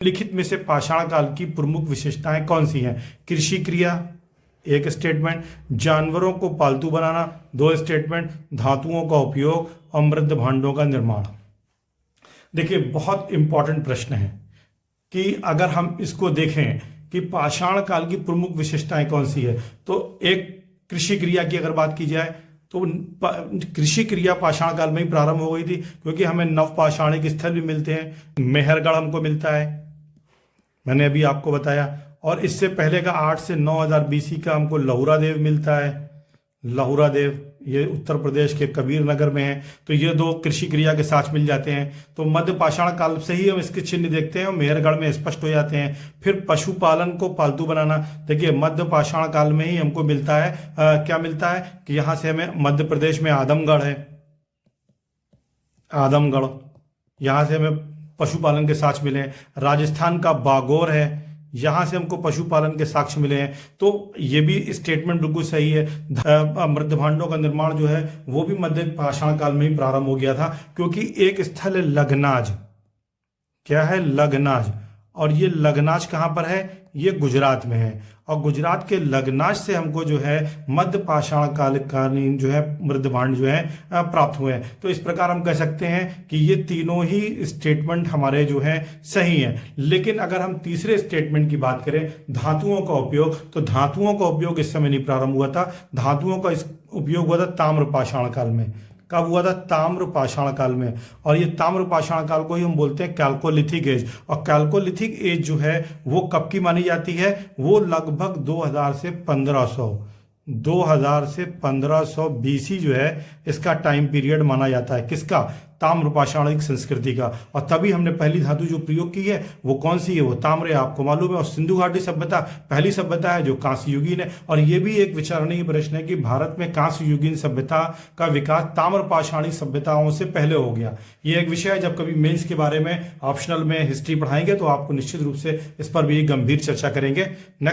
लिखित में से पाषाण काल की प्रमुख विशेषताएं कौन सी हैं? कृषि क्रिया एक स्टेटमेंट, जानवरों को पालतू बनाना दो स्टेटमेंट, धातुओं का उपयोग और मृद भांडों का निर्माण। देखिए बहुत इंपॉर्टेंट प्रश्न है कि अगर हम इसको देखें कि पाषाण काल की प्रमुख विशेषताएं कौन सी है, तो एक कृषि क्रिया की अगर बात की जाए तो कृषि क्रिया पाषाण काल में ही प्रारंभ हो गई थी, क्योंकि हमें नवपाषाणिक स्थल भी मिलते हैं। मेहरगढ़ हमको मिलता है, मैंने अभी आपको बताया, और इससे पहले का 8 से 9000 बीसी का हमको लहुरा देव मिलता है। लहुरा देव ये उत्तर प्रदेश के कबीर नगर में है। तो ये दो कृषि क्रिया के साथ मिल जाते हैं। तो मध्य पाषाण काल से ही हम इसके चिन्ह देखते हैं और मेहरगढ़ में स्पष्ट हो जाते हैं। फिर पशुपालन को पालतू बनाना, देखिए मध्य पाषाण काल में ही हमको मिलता है। क्या मिलता है कि यहाँ से हमें मध्य प्रदेश में आदमगढ़ है, आदमगढ़ यहाँ से हमें पशुपालन के साक्ष्य मिले हैं। राजस्थान का बागौर है, यहां से हमको पशुपालन के साक्ष्य मिले हैं। तो ये भी स्टेटमेंट बिल्कुल सही है। मृद भांडों का निर्माण जो है वो भी मध्य पाषाण काल में ही प्रारंभ हो गया था, क्योंकि एक स्थल है लघनाज। क्या है? लघनाज। और ये लघनाज कहां पर है? ये गुजरात में है। और गुजरात के लघनाज से हमको जो है मध्य पाषाण कालीन जो है मृद भांड जो है प्राप्त हुए हैं। तो इस प्रकार हम कह सकते हैं कि ये तीनों ही स्टेटमेंट हमारे जो है सही हैं। लेकिन अगर हम तीसरे स्टेटमेंट की बात करें, धातुओं का उपयोग, तो धातुओं का उपयोग इस समय नहीं प्रारंभ हुआ था। धातुओं का उपयोग हुआ था ताम्र पाषाण काल में। कब हुआ था? ताम्र पाषाण काल में। और ये ताम्र पाषाण काल को ही हम बोलते हैं कैल्कोलिथिक एज। और कैल्कोलिथिक एज जो है वो कब की मानी जाती है? वो लगभग 2000 से 1500 बीसी जो है इसका टाइम पीरियड माना जाता है। किसका? ताम्र पाषाणिक संस्कृति का। और तभी हमने पहली धातु जो प्रयोग की है वो कौन सी है? वो ताम्र है, आपको मालूम है। और सिंधु घाटी सभ्यता पहली सभ्यता है जो कांस्य युगीन है। और ये भी एक विचारणीय प्रश्न है कि भारत में कांस्य युगीन सभ्यता का विकास ताम्र पाषाणिक सभ्यताओं से पहले हो गया। ये एक विषय है, जब कभी मेंस के बारे में ऑप्शनल में हिस्ट्री पढ़ाएंगे तो आपको निश्चित रूप से इस पर भी गंभीर चर्चा करेंगे। नेक्स्ट